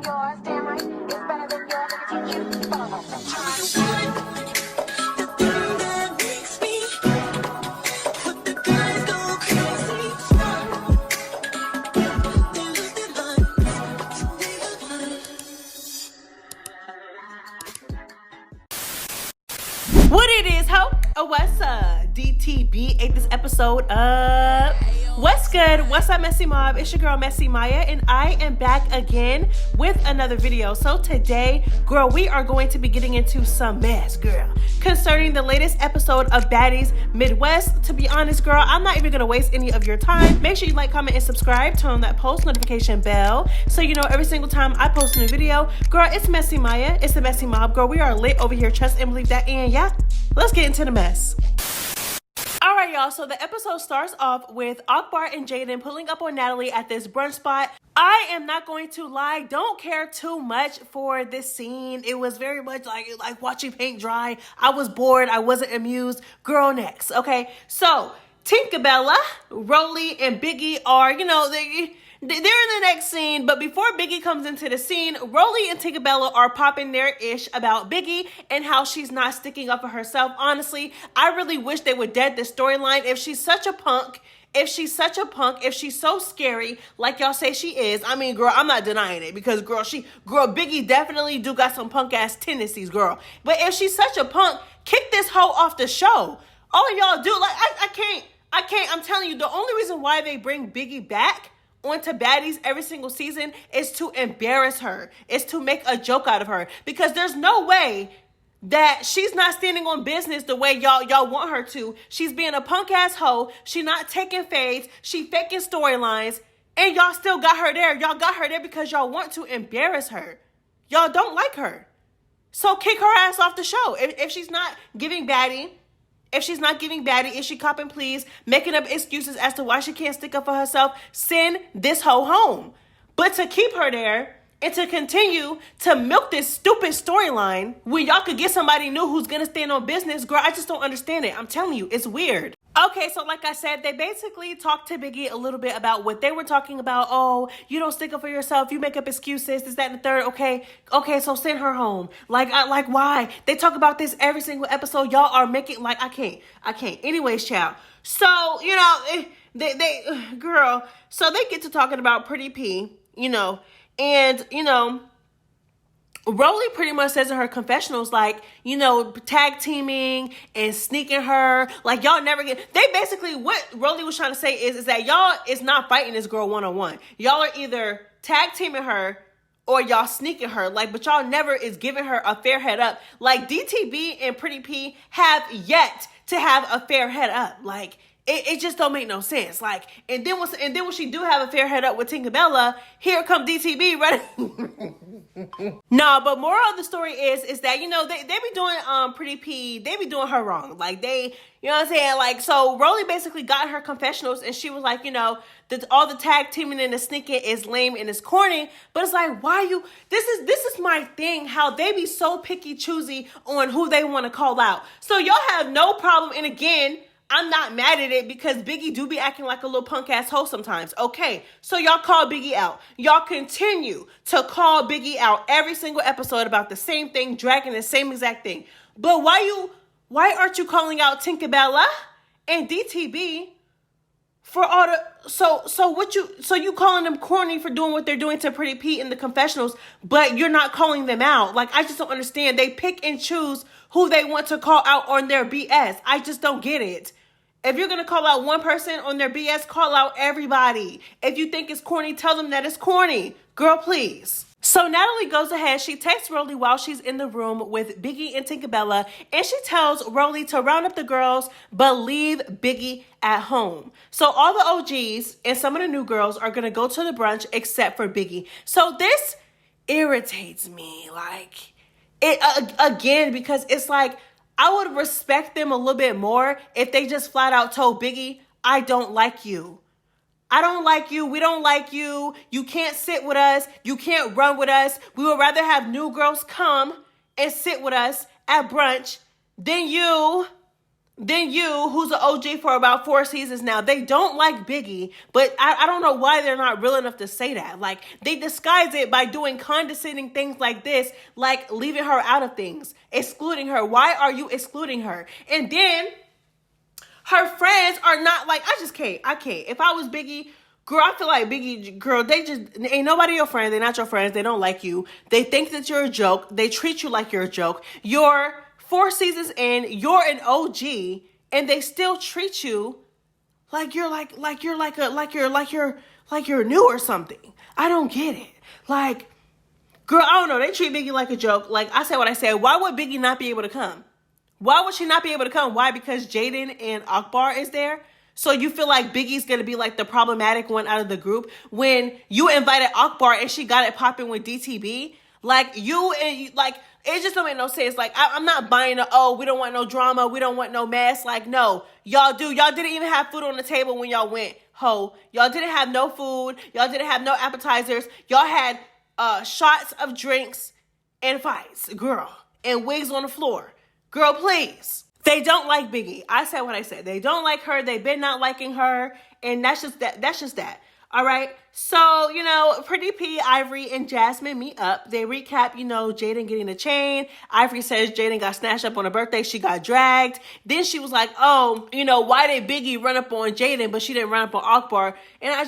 Yours, damn right, it's better than yours. I can teach you. The thing that makes me put the guys go crazy. They lose their minds. What it is, ho? What's up? DTB ate this episode up. What's good? What's up, MessyMya? It's your girl, MessyMya, and I am back again with another video. So today, girl, we are going to be getting into some mess, girl, concerning the latest episode of Baddies Midwest. To be honest, girl, I'm not even going to waste any of your time. Make sure you like, comment, and subscribe. Turn on that post notification bell so you know every single time I post a new video. Girl, it's MessyMya. It's the Messy Mob. Girl, we are lit over here. Trust and believe that. And yeah, let's get into the mess. All right, y'all, so the episode starts off with Akbar and Jaden pulling up on Natalie at this brunch spot. I am not going to lie, don't care too much for this scene. It was very much like watching paint dry. I was bored, I wasn't amused. Girl, next, okay? So, Tinkerbella, Rollie, and Biggie are, they're in the next scene, but before Biggie comes into the scene, Rollie and Tinkerbella are popping their ish about Biggie and how she's not sticking up for herself. Honestly, I really wish they would dead this storyline. If she's such a punk, if she's so scary, like y'all say she is, I mean, girl, I'm not denying it because, girl, Biggie definitely do got some punk ass tendencies, girl. But if she's such a punk, kick this hoe off the show. All y'all do, like, I can't, I'm telling you, the only reason why they bring Biggie back onto Baddies every single season is to embarrass her, is to make a joke out of her, because there's no way that she's not standing on business the way y'all want her to. She's being a punk ass hoe. She not taking fades. She faking storylines, and y'all still got her there. Y'all got her there because y'all want to embarrass her. Y'all don't like her, so kick her ass off the show. If she's not giving Baddie. If she's not giving Baddie, is she copping pleas, making up excuses as to why she can't stick up for herself, send this hoe home. But to keep her there and to continue to milk this stupid storyline when y'all could get somebody new who's going to stand on business, girl, I just don't understand it. I'm telling you, it's weird. Okay, so like I said, they basically talked to Biggie a little bit about what they were talking about. Oh, you don't stick up for yourself. You make up excuses. This, that, and the third. Okay, so send her home. Like why? They talk about this every single episode. Y'all are making, like, I can't. Anyways, child. So, girl, so they get to talking about Pretty P, and, Rollie pretty much says in her confessionals, like, tag teaming and sneaking her, like, y'all never get, they basically, what Rollie was trying to say is that y'all is not fighting this girl one-on-one. Y'all are either tag teaming her or y'all sneaking her, like, but y'all never is giving her a fair head up. Like, DTB and Pretty P have yet to have a fair head up. Like, it just don't make no sense. Like, and then when she do have a fair head up with Tinkerbella, here come DTB ready. No, but moral of the story is that, they be doing Pretty P, they be doing her wrong. Like, they, you know what I'm saying? Like, so Rollie basically got her confessionals and she was like, that all the tag teaming and the sneaking is lame and it's corny. But it's like, this is my thing, how they be so picky choosy on who they want to call out. So y'all have no problem, and again, I'm not mad at it because Biggie do be acting like a little punk ass hoe sometimes. Okay, so y'all call Biggie out. Y'all continue to call Biggie out every single episode about the same thing, dragging the same exact thing. But why aren't you calling out Tinkerbella and DTB for all the so you calling them corny for doing what they're doing to Pretty P in the confessionals, but you're not calling them out? Like, I just don't understand. They pick and choose who they want to call out on their BS. I just don't get it. If you're going to call out one person on their BS, call out everybody. If you think it's corny, tell them that it's corny. Girl, please. So Natalie goes ahead. She texts Rollie while she's in the room with Biggie and Tinkerbella, and she tells Rollie to round up the girls, but leave Biggie at home. So all the OGs and some of the new girls are going to go to the brunch except for Biggie. So this irritates me. Like, again, because it's like, I would respect them a little bit more if they just flat out told Biggie, I don't like you. I don't like you. We don't like you. You can't sit with us. You can't run with us. We would rather have new girls come and sit with us at brunch than you then you, who's an OG for about 4 seasons now, they don't like Biggie, but I don't know why they're not real enough to say that. Like, they disguise it by doing condescending things like this, like leaving her out of things, excluding her. Why are you excluding her? And then her friends are not like, I can't. If I was Biggie, girl, I feel like Biggie, girl, they just, ain't nobody your friend. They're not your friends. They don't like you. They think that you're a joke. They treat you like you're a joke. You're 4 seasons in, you're an OG, and they still treat you like you're new or something. I don't get it. Like, girl, I don't know. They treat Biggie like a joke. Like, I said what I said. Why would Biggie not be able to come? Why would she not be able to come? Why? Because Jaden and Akbar is there? So you feel like Biggie's going to be like the problematic one out of the group when you invited Akbar and she got it popping with DTB? Like, it just don't make no sense. Like, I'm not buying we don't want no drama. We don't want no mess. Like, no, y'all do. Y'all didn't even have food on the table when y'all went. Y'all didn't have no food. Y'all didn't have no appetizers. Y'all had shots of drinks and fights, girl, and wigs on the floor. Girl, please. They don't like Biggie. I said what I said. They don't like her. They've been not liking her. And that's just that. All right. So, Pretty P, Ivory, and Jasmine meet up. They recap, Jaden getting a chain. Ivory says Jaden got snatched up on her birthday. She got dragged. Then she was like, why did Biggie run up on Jaden, but she didn't run up on Akbar? And I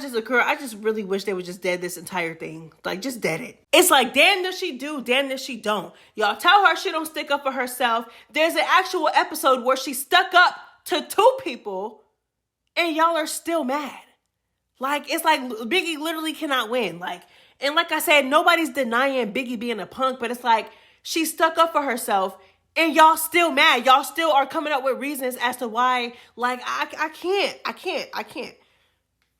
just really wish they would just dead this entire thing. Like, just dead it. It's like, damn if she do, damn if she don't. Y'all tell her she don't stick up for herself. There's an actual episode where she stuck up to 2 people, and y'all are still mad. Like, it's like Biggie literally cannot win. Like, and like I said, nobody's denying Biggie being a punk, but it's like she stuck up for herself and y'all still mad. Y'all still are coming up with reasons as to why, like, I can't.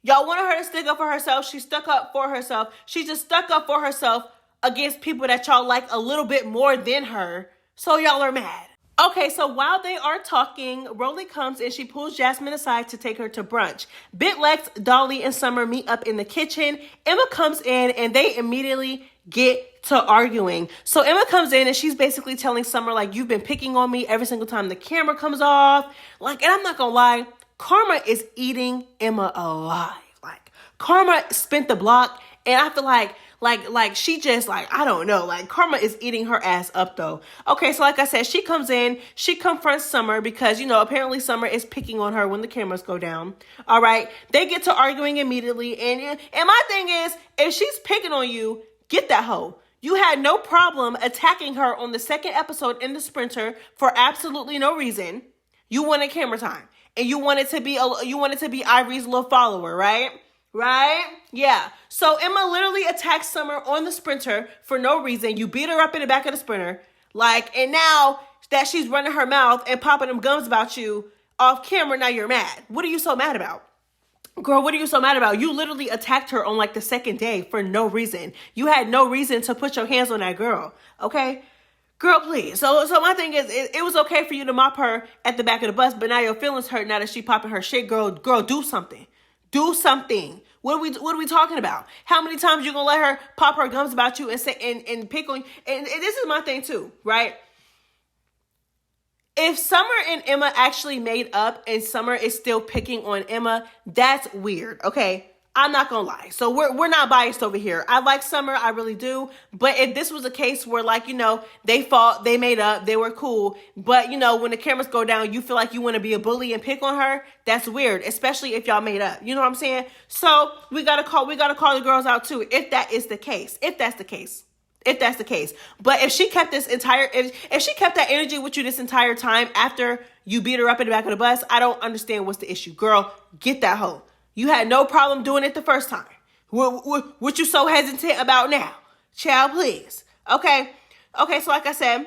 Y'all wanted her to stick up for herself. She stuck up for herself. She just stuck up for herself against people that y'all like a little bit more than her. So y'all are mad. Okay, so while they are talking, Rollie comes and she pulls Jasmine aside to take her to brunch. Bitlex, Dolly, and Summer meet up in the kitchen. Emma comes in and they immediately get to arguing. So Emma comes in and she's basically telling Summer, like, you've been picking on me every single time the camera comes off. Like, and I'm not gonna lie, Karma is eating Emma alive. Like, Karma spent the block, and I feel like she just, like, I don't know, like, Karma is eating her ass up though. Okay, so like I said, she comes in, she confronts Summer because, apparently Summer is picking on her when the cameras go down. All right, they get to arguing immediately, and my thing is, if she's picking on you, get that hoe. You had no problem attacking her on the 2nd episode in the Sprinter for absolutely no reason. You wanted camera time, and you wanted to be Ivory's little follower, right? Right? Yeah. So Emma literally attacks Summer on the Sprinter for no reason. You beat her up in the back of the Sprinter. Like, and now that she's running her mouth and popping them gums about you off camera, now you're mad. What are you so mad about? Girl, what are you so mad about? You literally attacked her on like the 2nd day for no reason. You had no reason to put your hands on that girl. Okay? Girl, please. So my thing is, it was okay for you to mop her at the back of the bus, but now your feelings hurt now that she popping her shit. Girl, do something. Do something. What are we talking about? How many times you gonna let her pop her gums about you and say and pick on you? And this is my thing too, right? If Summer and Emma actually made up and Summer is still picking on Emma, that's weird. Okay, I'm not gonna lie. So we're not biased over here. I like Summer, I really do. But if this was a case where, like, they fought, they made up, they were cool, but when the cameras go down, you feel like you want to be a bully and pick on her, that's weird, especially if y'all made up. You know what I'm saying? So we gotta call the girls out too, if that is the case. If that's the case. But if she kept if she kept that energy with you this entire time after you beat her up in the back of the bus, I don't understand what's the issue. Girl, get that hoe. You had no problem doing it the first time. What you so hesitant about now? Child, please. Okay, so like I said, you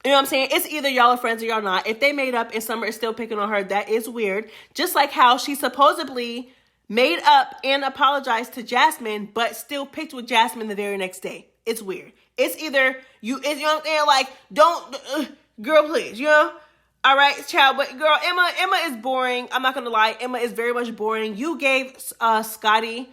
know what I'm saying? It's either y'all are friends or y'all not. If they made up and Summer is still picking on her, that is weird. Just like how she supposedly made up and apologized to Jasmine, but still picked with Jasmine the very next day. It's weird. It's either you know what I'm saying? Like, don't, girl, please, All right, child, but girl, Emma is boring. I'm not going to lie. Emma is very much boring. You gave Scotty,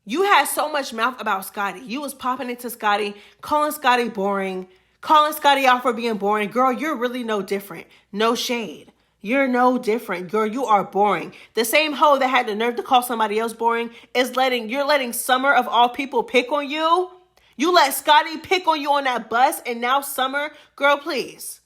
you had so much mouth about Scotty. You was popping into Scotty, calling Scotty boring, calling Scotty out for being boring. Girl, you're really no different. No shade. You're no different. Girl, you are boring. The same hoe that had the nerve to call somebody else boring you're letting Summer of all people pick on you. You let Scotty pick on you on that bus, and now Summer, girl, please.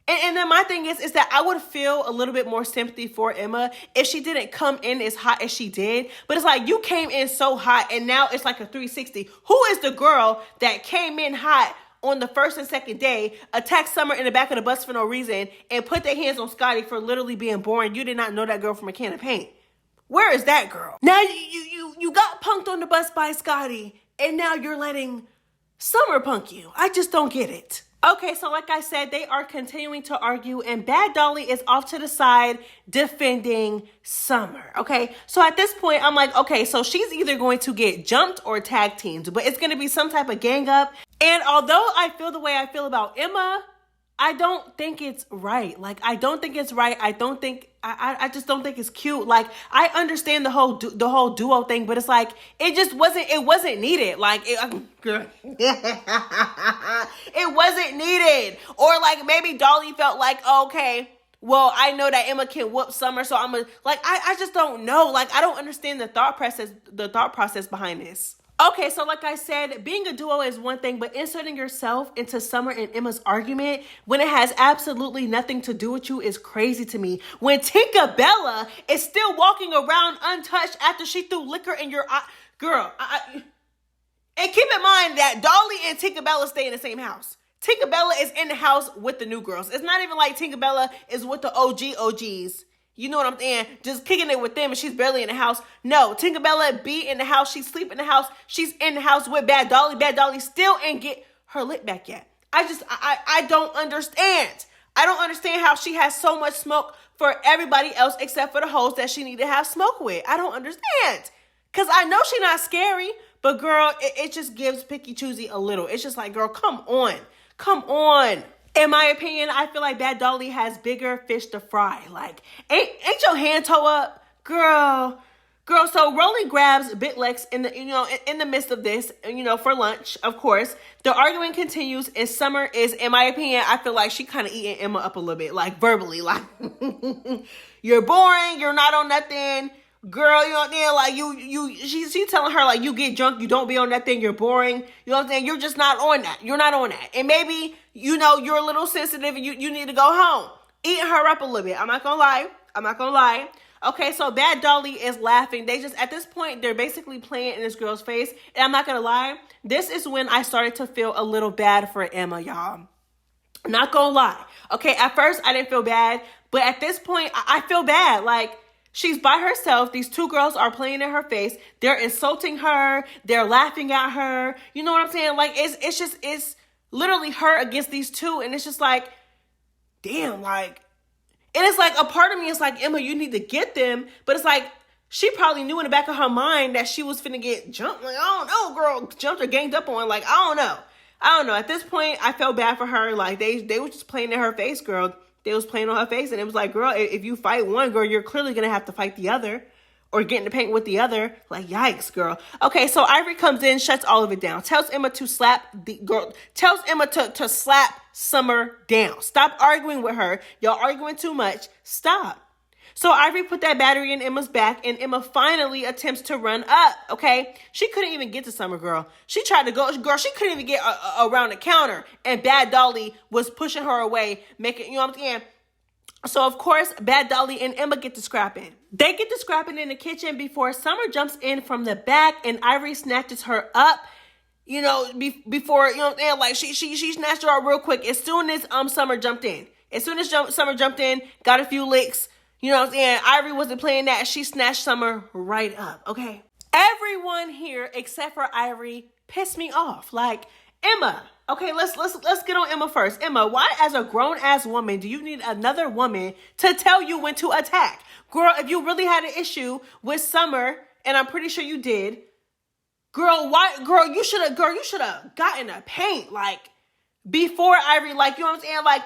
And then my thing is that I would feel a little bit more sympathy for Emma if she didn't come in as hot as she did. But it's like, you came in so hot and now it's like a 360. Who is the girl that came in hot on the first and second day, attacked Summer in the back of the bus for no reason, and put their hands on Scotty for literally being boring? You did not know that girl from a can of paint. Where is that girl? Now you got punked on the bus by Scotty, and now you're letting Summer punk you. I just don't get it. Okay, so like I said, they are continuing to argue, and Bad Dolly is off to the side defending Summer. Okay, so at this point, I'm like, okay, so she's either going to get jumped or tag teamed, but it's going to be some type of gang up. And although I feel the way I feel about Emma, I don't think it's right. Like, I don't think it's right. I just don't think it's cute. Like, I understand the whole duo thing, but it's like, it wasn't needed. Like, it wasn't needed. Or like, maybe Dolly felt like, oh, okay, well, I know that Emma can whoop Summer, so I'm gonna, like, I just don't know. Like, I don't understand the thought process behind this. Okay, so like I said, being a duo is one thing, but inserting yourself into Summer and Emma's argument when it has absolutely nothing to do with you is crazy to me. When Tinkerbella is still walking around untouched after she threw liquor in your eye. Girl, and keep in mind that Dolly and Tinkerbella stay in the same house. Tinkerbella is in the house with the new girls. It's not even like Tinkerbella is with the OGs. You know what I'm saying? Just kicking it with them and she's barely in the house. No, Tinkerbella be in the house. She sleep in the house. She's in the house with Bad Dolly. Bad Dolly still ain't get her lip back yet. I don't understand. I don't understand how she has so much smoke for everybody else except for the hoes that she need to have smoke with. I don't understand. Because I know she's not scary, but girl, it just gives picky choosy a little. It's just like, girl, come on. Come on. In my opinion, I feel like Bad Dolly has bigger fish to fry. Like, ain't your hand toe up? Girl. So Rollie grabs Big Lex in the midst of this, for lunch, of course. The arguing continues, and Summer is, in my opinion, I feel like she kind of eating Emma up a little bit, like verbally, like, you're boring, you're not on nothing. Girl, you know what I'm saying? Like, she's telling her, like, you get drunk, you don't be on that thing, you're boring. You know what I'm saying? You're just not on that. You're not on that. And maybe, you're a little sensitive and you need to go home. Eating her up a little bit. I'm not gonna lie. Okay, so Bad Dolly is laughing. At this point, they're basically playing in this girl's face. And I'm not gonna lie, this is when I started to feel a little bad for Emma, y'all. Not gonna lie. Okay, at first, I didn't feel bad. But at this point, I feel bad. Like, she's by herself. These two girls are playing in her face. They're insulting her. They're laughing at her. You know what I'm saying? Like, it's literally her against these two. And it's just like, damn, like, and it's like a part of me is like, Emma, you need to get them. But it's like, she probably knew in the back of her mind that she was finna get jumped. Like, I don't know, girl, jumped or ganged up on. Like, I don't know. At this point, I felt bad for her. Like, they were just playing in her face, girl. They was playing on her face, and it was like, girl, if you fight one girl, you're clearly going to have to fight the other or get in the paint with the other. Like, yikes, girl. Okay, so Ivory comes in, shuts all of it down, tells Emma to slap to slap Summer down. Stop arguing with her. Y'all arguing too much. Stop. So Ivory put that battery in Emma's back, and Emma finally attempts to run up, okay? She couldn't even get to Summer, girl. She tried to go, girl, she couldn't even get around the counter, and Bad Dolly was pushing her away, making, you know what I'm saying? So, of course, Bad Dolly and Emma get to scrapping. They get to scrapping in the kitchen before Summer jumps in from the back, and Ivory snatches her up, before, you know what I'm saying? Like, she snatched her up real quick as soon as Summer jumped in. As soon as Summer jumped in, got a few licks. You know what I'm saying? Ivory wasn't playing that. She snatched Summer right up, okay? Everyone here, except for Ivory, pissed me off. Like, Emma, okay, let's get on Emma first. Emma, why as a grown-ass woman do you need another woman to tell you when to attack? Girl, if you really had an issue with Summer, and I'm pretty sure you did, you should have gotten a paint, like, before Ivory, like, you know what I'm saying? Like,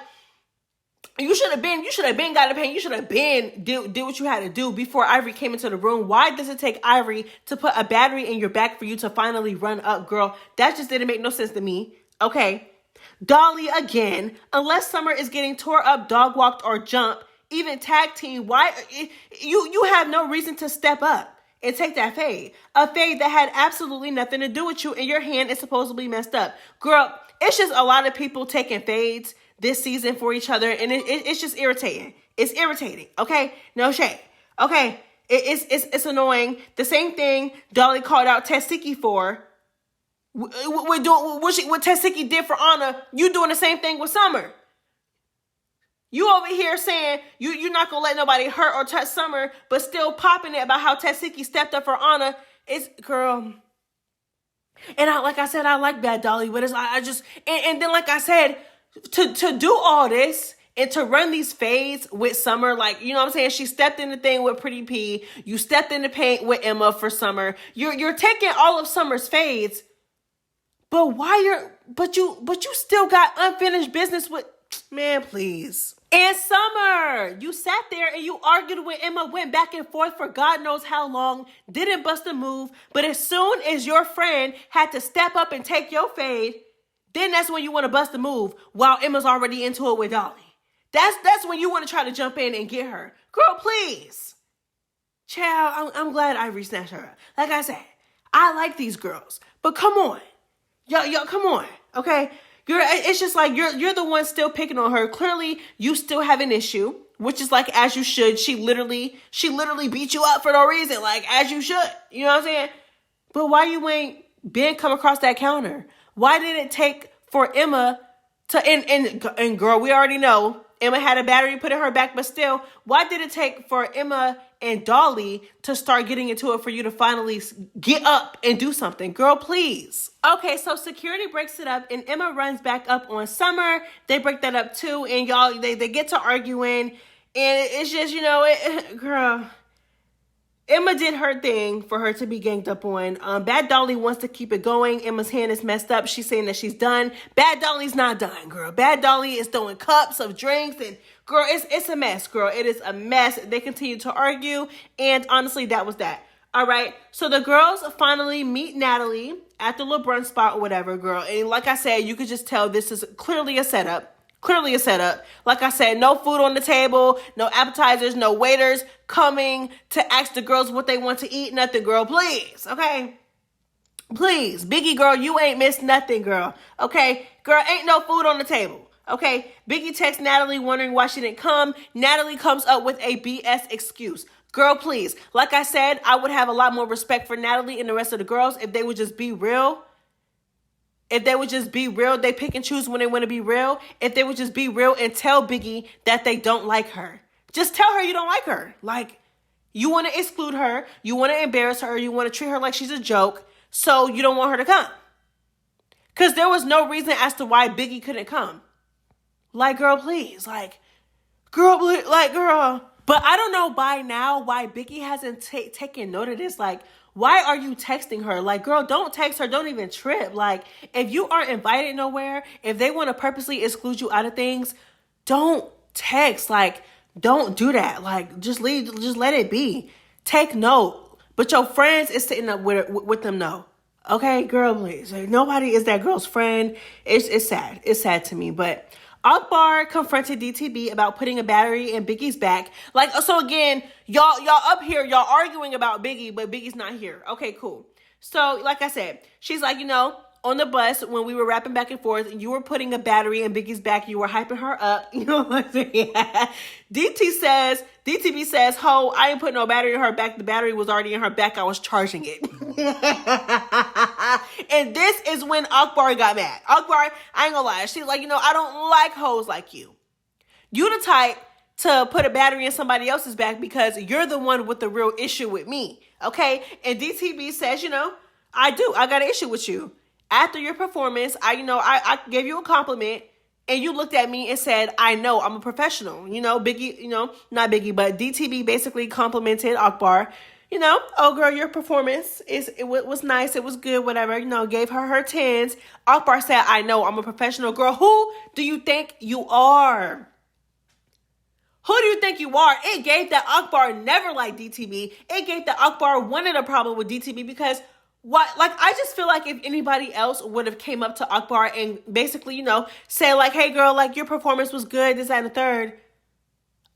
you should have been got a paint. You should have been did what you had to do before Ivory came into the room. Why does it take Ivory to put a battery in your back for you to finally run up, girl? That just didn't make no sense to me. Okay. Dolly again. Unless Summer is getting tore up, dog walked, or jumped, even tag team, why you have no reason to step up and take that fade. A fade that had absolutely nothing to do with you, and your hand is supposedly messed up. Girl, it's just a lot of people taking fades this season for each other, and it's just irritating. It's irritating, okay? No shade, okay? It's annoying. The same thing Dolly called out Tesiki for. We're doing what Tesiki did for Anna. You doing the same thing with Summer. You over here saying you're not gonna let nobody hurt or touch Summer, but still popping it about how Tesiki stepped up for Anna. It's, girl. And like I said, I like Bad Dolly, but it's and then like I said, to do all this and to run these fades with Summer, like, you know what I'm saying? She stepped in the thing with Pretty P. You stepped in the paint with Emma for Summer. You're taking all of Summer's fades, but you still got unfinished business with, man, please. And Summer, you sat there and you argued with Emma, went back and forth for God knows how long, didn't bust a move, but as soon as your friend had to step up and take your fade, then that's when you want to bust a move while Emma's already into it with Dolly. That's when you want to try to jump in and get her. Girl, please. Child, I'm glad I snatched her up. Like I said, I like these girls, but come on. Y'all, come on, okay? It's just like you're the one still picking on her. Clearly, you still have an issue, which is like as you should. She literally beat you up for no reason, like as you should. You know what I'm saying? But why you ain't been come across that counter? Why did it take for Emma to and girl, we already know Emma had a battery put in her back, but still, why did it take for Emma and Dolly to start getting into it for you to finally get up and do something? Girl, please. Okay, so security breaks it up and Emma runs back up on Summer. They break that up too, and y'all, they get to arguing, and it's just, you know, girl, Emma did her thing for her to be ganged up on. Bad Dolly wants to keep it going. Emma's hand is messed up. She's saying that she's done. Bad Dolly's not done, girl. Bad Dolly is throwing cups of drinks, and girl, it's a mess, girl. It is a mess. They continue to argue, and honestly, that was that. All right, so the girls finally meet Natalie at the little brunch spot or whatever, girl. And like I said, you could just tell this is clearly a setup. Clearly a setup. Like I said, no food on the table, no appetizers, no waiters coming to ask the girls what they want to eat. Nothing, girl. Please, okay? Please. Biggie, girl, you ain't missed nothing, girl. Okay? Girl, ain't no food on the table. Okay? Biggie texts Natalie wondering why she didn't come. Natalie comes up with a BS excuse. Girl, please. Like I said, I would have a lot more respect for Natalie and the rest of the girls if they would just be real. If they would just be real, they pick and choose when they want to be real. If they would just be real and tell Biggie that they don't like her. Just tell her you don't like her. Like, you want to exclude her. You want to embarrass her. You want to treat her like she's a joke. So you don't want her to come. Because there was no reason as to why Biggie couldn't come. Like, girl, please. Like, girl, girl. But I don't know by now why Biggie hasn't taken note of this. Like, why are you texting her? Like, girl, don't text her. Don't even trip. Like, if you aren't invited nowhere, if they want to purposely exclude you out of things, don't text. Like, don't do that. Like, just leave. Just let it be. Take note. But your friends is sitting up with them, no. Okay, girl, please. Like, nobody is that girl's friend. It's sad. It's sad to me. But Akbar confronted DTB about putting a battery in Biggie's back. Like, so again, y'all up here, y'all arguing about Biggie, but Biggie's not here. Okay, cool. So, like I said, she's like, you know, on the bus when we were rapping back and forth, you were putting a battery in Biggie's back. You were hyping her up. You know what I'm saying? DTB says, ho, I ain't putting no battery in her back. The battery was already in her back. I was charging it. And this is when Akbar got mad. Akbar, I ain't gonna lie. She's like, you know, I don't like hoes like you. You the type to put a battery in somebody else's back because you're the one with the real issue with me. Okay? And DTB says, you know, I do. I got an issue with you. After your performance, I gave you a compliment and you looked at me and said, I know, I'm a professional. You know, Biggie, you know, not Biggie, but DTB basically complimented Akbar. You know, oh girl, your performance was nice. It was good, whatever. You know, gave her 10s. Akbar said, I know, I'm a professional. Girl, who do you think you are? Who do you think you are? It gave that Akbar never liked DTB. It gave that Akbar wanted a problem with DTB because what, like, I just feel like if anybody else would have came up to Akbar and basically, you know, say like, hey girl, like your performance was good, this, that, and the third,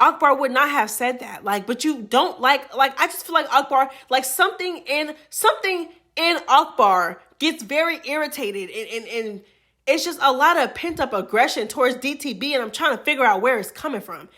Akbar would not have said that. Like, but you don't like I just feel like Akbar, like something in Akbar gets very irritated and it's just a lot of pent up aggression towards DTB, and I'm trying to figure out where it's coming from.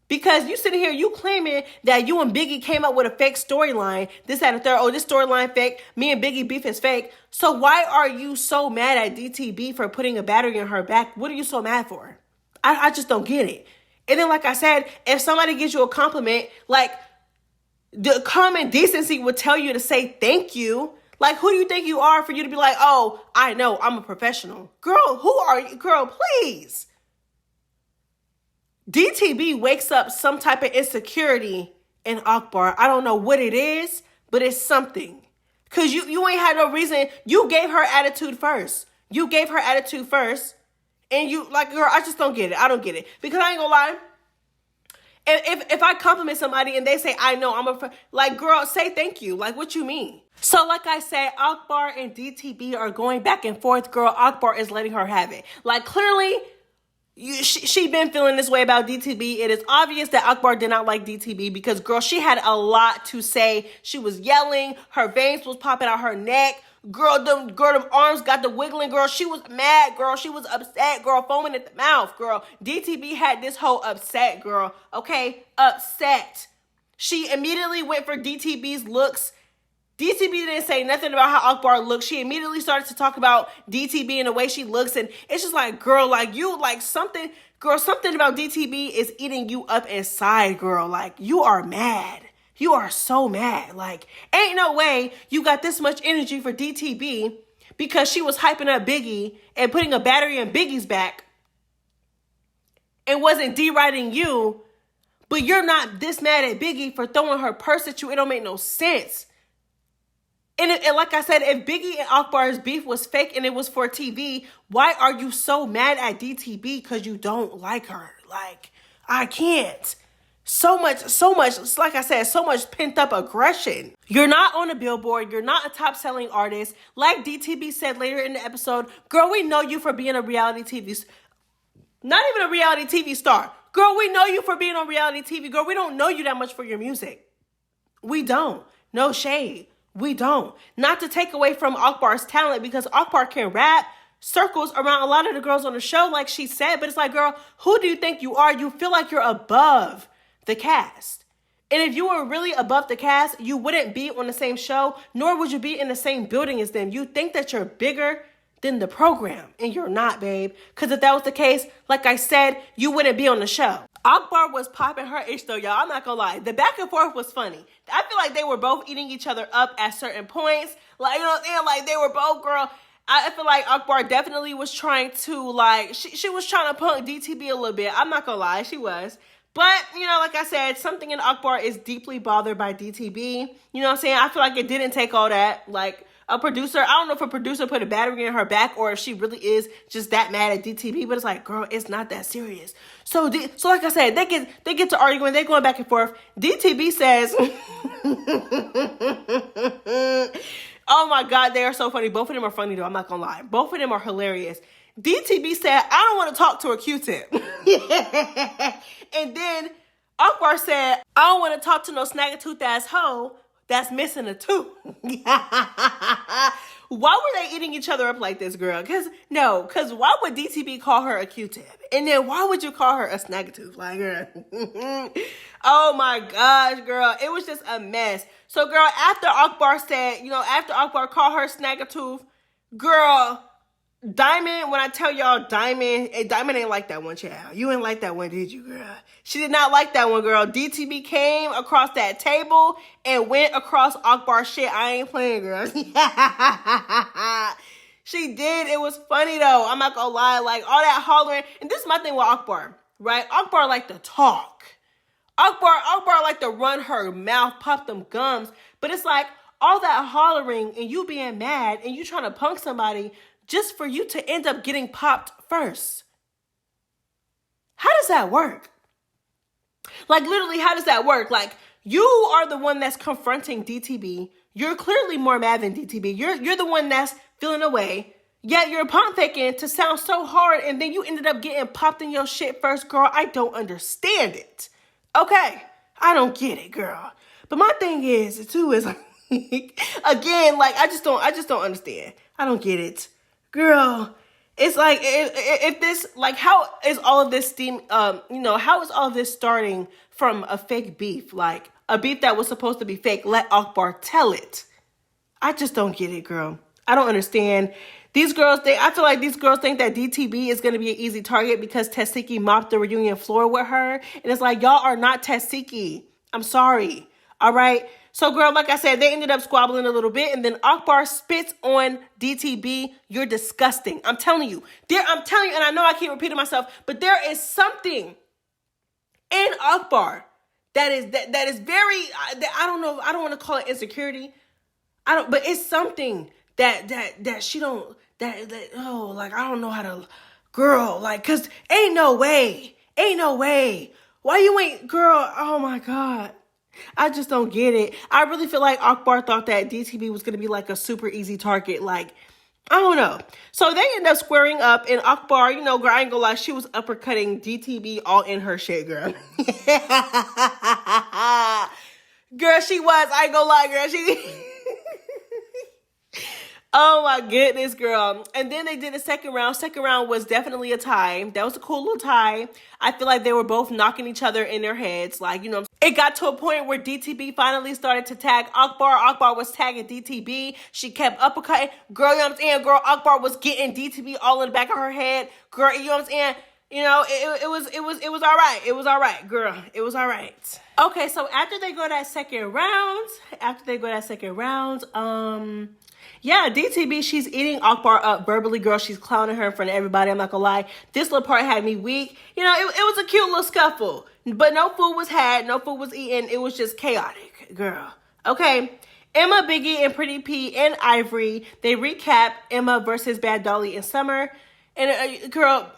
Because you sitting here, you claiming that you and Biggie came up with a fake storyline. This, that, and third. Oh, this storyline fake. Me and Biggie beef is fake. So why are you so mad at DTB for putting a battery in her back? What are you so mad for? I just don't get it. And then, like I said, if somebody gives you a compliment, like the common decency would tell you to say thank you. Like, who do you think you are for you to be like, oh, I know, I'm a professional. Girl, who are you? Girl, please. DTB wakes up some type of insecurity in Akbar. I don't know what it is, but it's something. Because you ain't had no reason. You gave her attitude first. And you, like, girl, I just don't get it. I don't get it. Because I ain't gonna lie. If I compliment somebody and they say, I know, like, girl, say thank you. Like, what you mean? So, like I said, Akbar and DTB are going back and forth. Girl, Akbar is letting her have it. Like, clearly, she been feeling this way about DTB. It is obvious that Akbar did not like DTB because, girl, she had a lot to say. She was yelling. Her veins was popping out her neck. Girl, them arms got the wiggling, girl. She was mad, girl. She was upset, girl, foaming at the mouth, girl. DTB had this whole upset, girl. Okay, upset. She immediately went for DTB's looks. DTB didn't say nothing about how Akbar looked. She immediately started to talk about DTB and the way she looks. And it's just like, girl, like you, like something about DTB is eating you up inside, girl. Like you are mad. You are so mad. Like ain't no way you got this much energy for DTB because she was hyping up Biggie and putting a battery in Biggie's back and wasn't deriding you. But you're not this mad at Biggie for throwing her purse at you. It don't make no sense. And like I said, if Biggie and Akbar's beef was fake and it was for TV, why are you so mad at DTB because you don't like her? Like, I can't. So much, like I said, so much pent up aggression. You're not on a billboard. You're not a top selling artist. Like DTB said later in the episode, girl, we know you for being a reality TV, not even a reality TV star. Girl, we know you for being on reality TV. Girl, we don't know you that much for your music. We don't. No shade. We don't. Not to take away from Akbar's talent because Akbar can rap circles around a lot of the girls on the show, like she said. But it's like, girl, who do you think you are? You feel like you're above the cast. And if you were really above the cast, you wouldn't be on the same show, nor would you be in the same building as them. You think that you're bigger than the program, and you're not, babe. Because if that was the case, like I said, you wouldn't be on the show. Akbar was popping her ish though, y'all. I'm not gonna lie. The back and forth was funny. I feel like they were both eating each other up at certain points. Like, you know what I'm saying? Like, they were both, girl. I feel like Akbar definitely was trying to, like, she was trying to punk DTB a little bit. I'm not gonna lie, she was. But, you know, like I said, something in Akbar is deeply bothered by DTB. You know what I'm saying? I feel like it didn't take all that. Like, a producer, I don't know if a producer put a battery in her back or if she really is just that mad at DTB, but it's like, girl, it's not that serious. So like I said, they get to arguing, they're going back and forth. DTB says, oh my God, they are so funny. Both of them are funny though, I'm not gonna lie. Both of them are hilarious. DTB said, I don't want to talk to a Q-tip. And then Akbar said, I don't want to talk to no snag-a-tooth ass hoe that's missing a tooth. Why were they eating each other up like this, girl? Because why would DTB call her a Q-tip? And then why would you call her a snag-a-tooth? Like, girl. Oh my gosh, girl. It was just a mess. So, girl, after Akbar said, after Akbar called her snag-a-tooth, girl, Diamond, when I tell y'all Diamond ain't like that one, child. You ain't like that one, did you, girl? She did not like that one, girl. DTB came across that table and went across Akbar's shit. I ain't playing, girl. She did. It was funny, though. I'm not gonna lie. Like, all that hollering. And this is my thing with Akbar, right? Akbar like to talk. Akbar like to run her mouth, pop them gums. But it's like, all that hollering and you being mad and you trying to punk somebody just for you to end up getting popped first. How does that work? Like, literally, how does that work? Like, you are the one that's confronting DTB. You're clearly more mad than DTB. You're the one that's feeling away. Yet you're pump faking to sound so hard, and then you ended up getting popped in your shit first, girl. I don't understand it. Okay, I don't get it, girl. But my thing is, too, is like, again, like, I just don't understand. I don't get it. Girl, it's like, if this, like, how is all of this how is all of this starting from a fake beef? Like, a beef that was supposed to be fake. Let Akbar tell it. I just don't get it, girl. I don't understand. I feel like these girls think that DTB is going to be an easy target because Tesiki mopped the reunion floor with her. And it's like, y'all are not Tesiki. I'm sorry. All right. So, girl, like I said, they ended up squabbling a little bit. And then Akbar spits on DTB. You're disgusting. I'm telling you. And I know I keep repeating myself, but there is something in Akbar that is very, I don't know. I don't want to call it insecurity. But it's something that she don't, like, I don't know how to, girl, like, cause ain't no way. Why you ain't, girl, oh my God. I just don't get it. I really feel like Akbar thought that DTB was going to be like a super easy target. Like, I don't know. So they end up squaring up, and Akbar, girl, I ain't gonna lie, she was uppercutting DTB all in her shit, girl. Girl, she was. I ain't gonna lie, girl. She... Oh my goodness, girl. And then they did a second round. Second round was definitely a tie. That was a cool little tie. I feel like they were both knocking each other in their heads. Like, it got to a point where DTB finally started to tag Akbar. Akbar was tagging DTB. She kept uppercutting. Girl, you know what I'm saying? Girl, Akbar was getting DTB all in the back of her head. Girl, you know what I'm saying? It was all right. It was all right, girl. It was all right. Okay, so after they go that second round, yeah, DTB, she's eating Akbar up verbally, girl. She's clowning her in front of everybody. I'm not gonna lie. This little part had me weak. It was a cute little scuffle. But no food was had. No food was eaten. It was just chaotic, girl. Okay. Emma, Biggie, and Pretty P and Ivory, they recap Emma versus Bad Dolly and Summer. And girl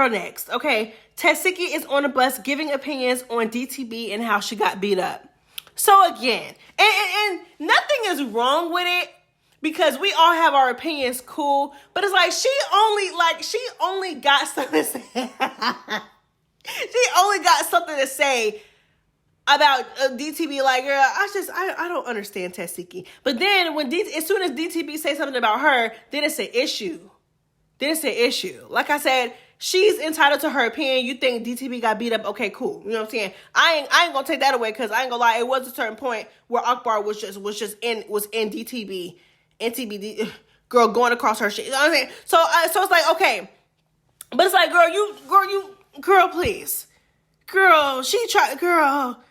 next. Okay. Tesiki is on the bus giving opinions on DTB and how she got beat up. So again, and nothing is wrong with it, because we all have our opinions, cool. But it's like, she only got something to say. She only got something to say about DTB. Like, girl, I don't understand Tesiki. But then as soon as DTB say something about her, then it's an issue. Like I said, she's entitled to her opinion. You think DTB got beat up? Okay, cool. You know what I'm saying? I ain't gonna take that away, because I ain't gonna lie, it was a certain point where Akbar was in DTB. NTBD, girl, going across her shit. You know what I'm saying? So it's like, okay. But it's like, girl, please. Girl, she tried, girl.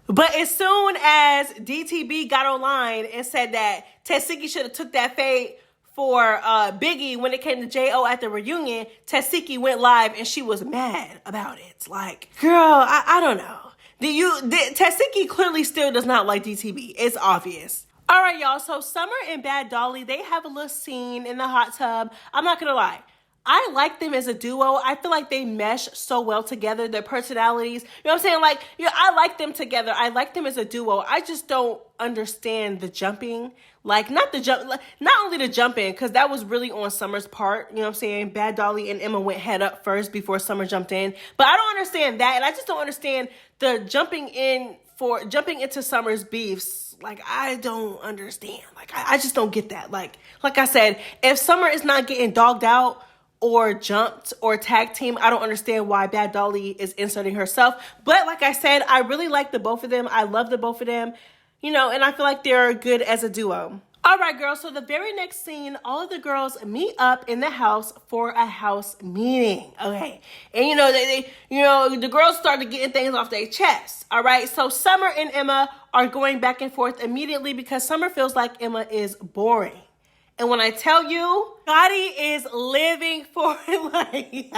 But as soon as DTB got online and said that Tesiki should have took that fade for Biggie when it came to J.O. at the reunion, Tesiki went live and she was mad about it. Like, girl, I don't know. Tesiki clearly still does not like DTB. It's obvious. All right, y'all. So Summer and Bad Dolly, they have a little scene in the hot tub. I'm not going to lie. I like them as a duo. I feel like they mesh so well together, their personalities. You know what I'm saying? Like, I like them together. I like them as a duo. I just don't understand the jumping. Like, not only the jumping, because that was really on Summer's part. You know what I'm saying? Bad Dolly and Emma went head up first before Summer jumped in. But I don't understand that. And I just don't understand the jumping into Summer's beefs. Like, I don't understand. Like, I just don't get that. Like I said, if Summer is not getting dogged out or jumped or tag team, I don't understand why Bad Dolly is inserting herself. But like I said, I really like the both of them. I love the both of them, and I feel like they're good as a duo. All right, girls. So the very next scene, all of the girls meet up in the house for a house meeting. Okay. And, the girls started getting things off their chest. All right. So Summer and Emma are going back and forth immediately because Summer feels like Emma is boring. And when I tell you, Scotty is living for it. Like,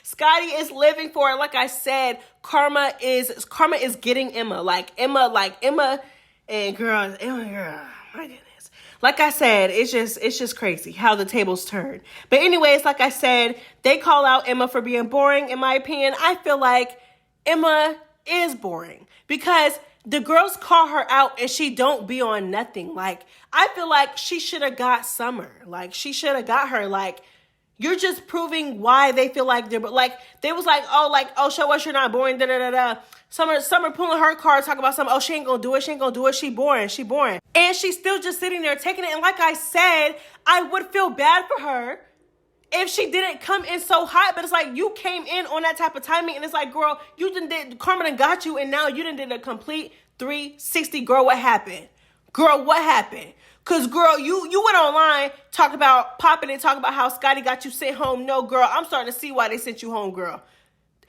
Scotty is living for it. Like I said, karma is getting Emma. Emma. And girl, my goodness. Like I said, it's just crazy how the tables turn. But anyways, like I said, they call out Emma for being boring. In my opinion, I feel like Emma is boring because the girls call her out and she don't be on nothing. Like, I feel like she should have got Summer. Like, she should have got her. Like, You're just proving why they feel like they're, like, they was like, oh, show us you're not boring, da-da-da-da. Summer pulling her card, talking about something, oh, she ain't gonna do it, she boring. And she's still just sitting there taking it. And like I said, I would feel bad for her if she didn't come in so hot. But it's like, you came in on that type of timing, and it's like, girl, you done did, karma done got you, and now you done did a complete 360. Girl, what happened? Because, girl, you went online, talk about popping and talk about how Scotty got you sent home. No, girl, I'm starting to see why they sent you home, girl.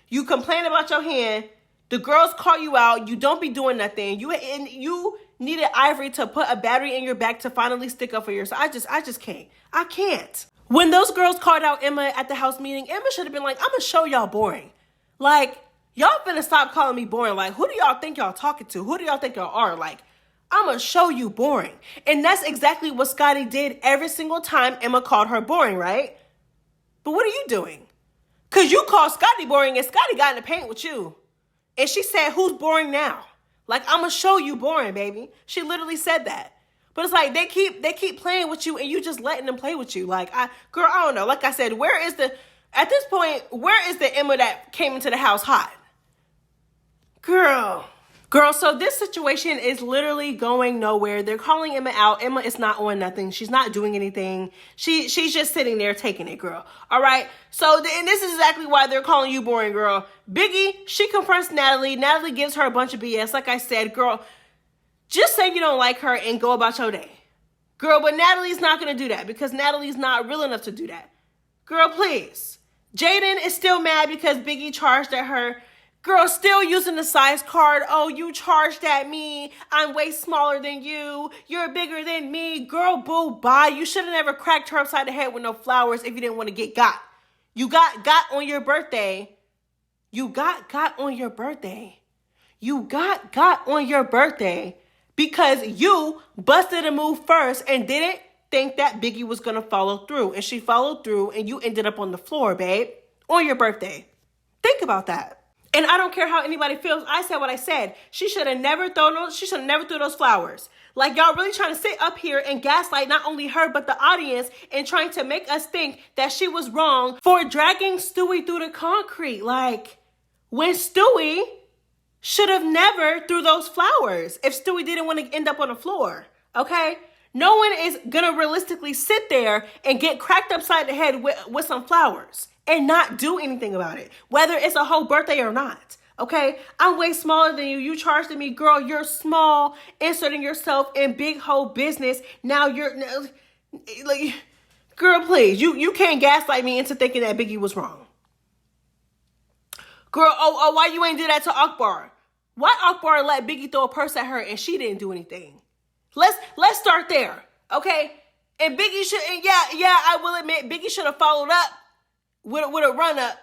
You complain about your hand. The girls call you out. You don't be doing nothing. You needed Ivory to put a battery in your back to finally stick up for yourself. I just can't. I can't. When those girls called out Emma at the house meeting, Emma should have been like, I'm going to show y'all boring. Like, y'all finna stop calling me boring. Like, who do y'all think y'all talking to? Who do y'all think y'all are? Like, I'm going to show you boring. And that's exactly what Scotty did every single time Emma called her boring, right? But what are you doing? Because you called Scotty boring and Scotty got in the paint with you. And she said, who's boring now? Like, I'm going to show you boring, baby. She literally said that. But it's like, they keep playing with you and you just letting them play with you. Like, girl, I don't know. Like I said, at this point, where is the Emma that came into the house hot? Girl, so this situation is literally going nowhere. They're calling Emma out. Emma is not on nothing. She's not doing anything. She's just sitting there taking it, girl. All right? So, and this is exactly why they're calling you boring, girl. Biggie, she confronts Natalie. Natalie gives her a bunch of BS. Like I said, girl, just say you don't like her and go about your day. Girl, but Natalie's not going to do that because Natalie's not real enough to do that. Girl, please. Jaden is still mad because Biggie charged at her. Girl, still using the size card. Oh, you charged at me. I'm way smaller than you. You're bigger than me. Girl, boo, bye. You should have never cracked her upside the head with no flowers if you didn't want to get got. You got on your birthday. You got on your birthday. You got on your birthday because you busted a move first and didn't think that Biggie was going to follow through. And she followed through and you ended up on the floor, babe, on your birthday. Think about that. And I don't care how anybody feels. I said what I said. She should have never thrown those flowers. Like, y'all really trying to sit up here and gaslight not only her, but the audience and trying to make us think that she was wrong for dragging Stewie through the concrete. Like, when Stewie should have never threw those flowers if Stewie didn't want to end up on the floor. Okay? No one is going to realistically sit there and get cracked upside the head with some flowers and not do anything about it, whether it's a whole birthday or not. Okay? I'm way smaller than you. You charged me, girl. You're small, inserting yourself in big whole business. Now you're like, girl, please. You can't gaslight me into thinking that Biggie was wrong. Girl, oh, why you ain't do that to Akbar? Why Akbar let Biggie throw a purse at her and she didn't do anything? Let's start there. Okay? And Biggie should, and yeah, I will admit, Biggie should have followed up with a run up.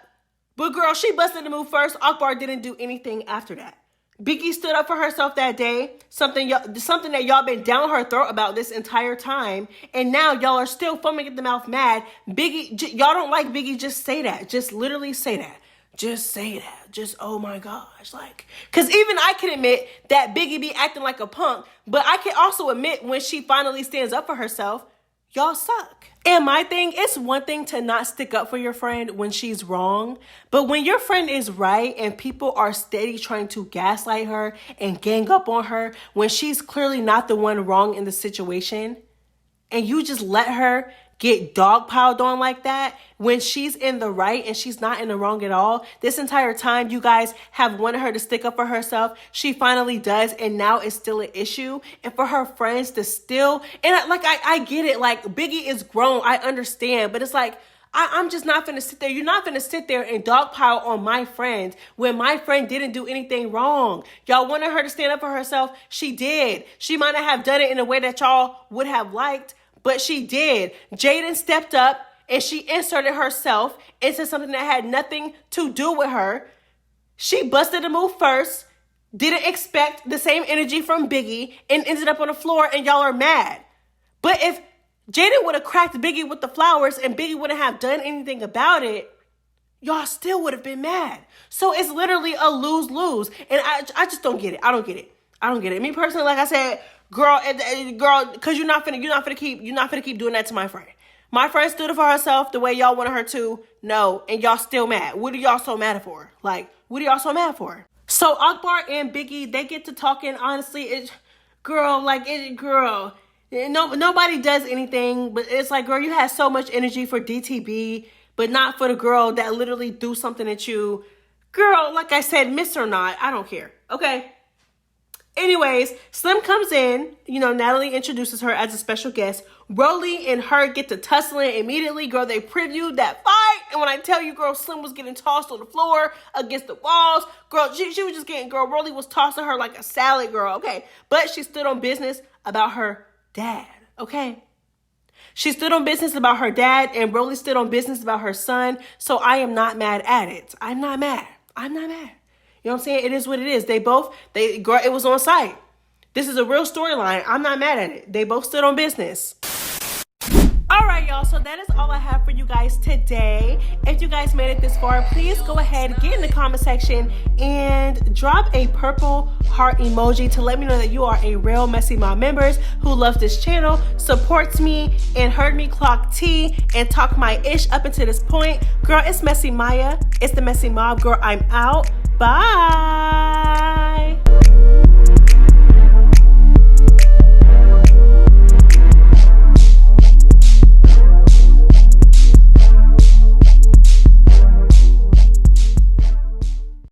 But girl, she busted the move first. Akbar didn't do anything after that. Biggie stood up for herself that day. Something that y'all been down her throat about this entire time. And now y'all are still foaming at the mouth mad. Biggie, y'all don't like Biggie. Just say that. Just literally say that. Just say that. Just, oh my gosh. Like, because even I can admit that Biggie be acting like a punk. But I can also admit when she finally stands up for herself, y'all suck. And my thing, it's one thing to not stick up for your friend when she's wrong. But when your friend is right and people are steady trying to gaslight her and gang up on her when she's clearly not the one wrong in the situation, and you just let her get dogpiled on like that when she's in the right and she's not in the wrong at all. This entire time you guys have wanted her to stick up for herself. She finally does, and now it's still an issue. And for her friends to still, and I get it. Like, Biggie is grown. I understand. But it's like, I'm just not finna sit there. You're not finna sit there and dogpile on my friend when my friend didn't do anything wrong. Y'all wanted her to stand up for herself. She did. She might not have done it in a way that y'all would have liked, but she did. Jaden stepped up and she inserted herself into something that had nothing to do with her. She busted a move first, didn't expect the same energy from Biggie, and ended up on the floor, and y'all are mad. But if Jaden would have cracked Biggie with the flowers and Biggie wouldn't have done anything about it, y'all still would have been mad. So it's literally a lose-lose. And I just don't get it. I don't get it. Me personally, like I said, girl, because you're not finna keep doing that to my friend. My friend stood up for herself the way y'all wanted her to. No, and y'all still mad. What are y'all so mad for? Like, what are y'all so mad for? So Akbar and Biggie, they get to talking. Honestly, nobody does anything, but it's like, girl, you had so much energy for DTB, but not for the girl that literally do something at you. Girl, like I said, miss or not, I don't care. Okay. Anyways, Slim comes in, Natalie introduces her as a special guest. Rollie and her get to tussling immediately. Girl, they previewed that fight. And when I tell you, girl, Slim was getting tossed on the floor against the walls. Girl, she was just Rollie was tossing her like a salad, girl, okay? But she stood on business about her dad, okay? She stood on business about her dad, and Rollie stood on business about her son. So I am not mad at it. I'm not mad. You know what I'm saying? It is what it is. Girl, it was on site. This is a real storyline. I'm not mad at it. They both stood on business. All right, y'all. So that is all I have for you guys today. If you guys made it this far, please go ahead, get in the comment section and drop a purple heart emoji to let me know that you are a real MessyMya members who love this channel, supports me, and heard me clock T and talk my ish up until this point. Girl, it's MessyMya. It's the Messy Mob. Girl, I'm out. Bye.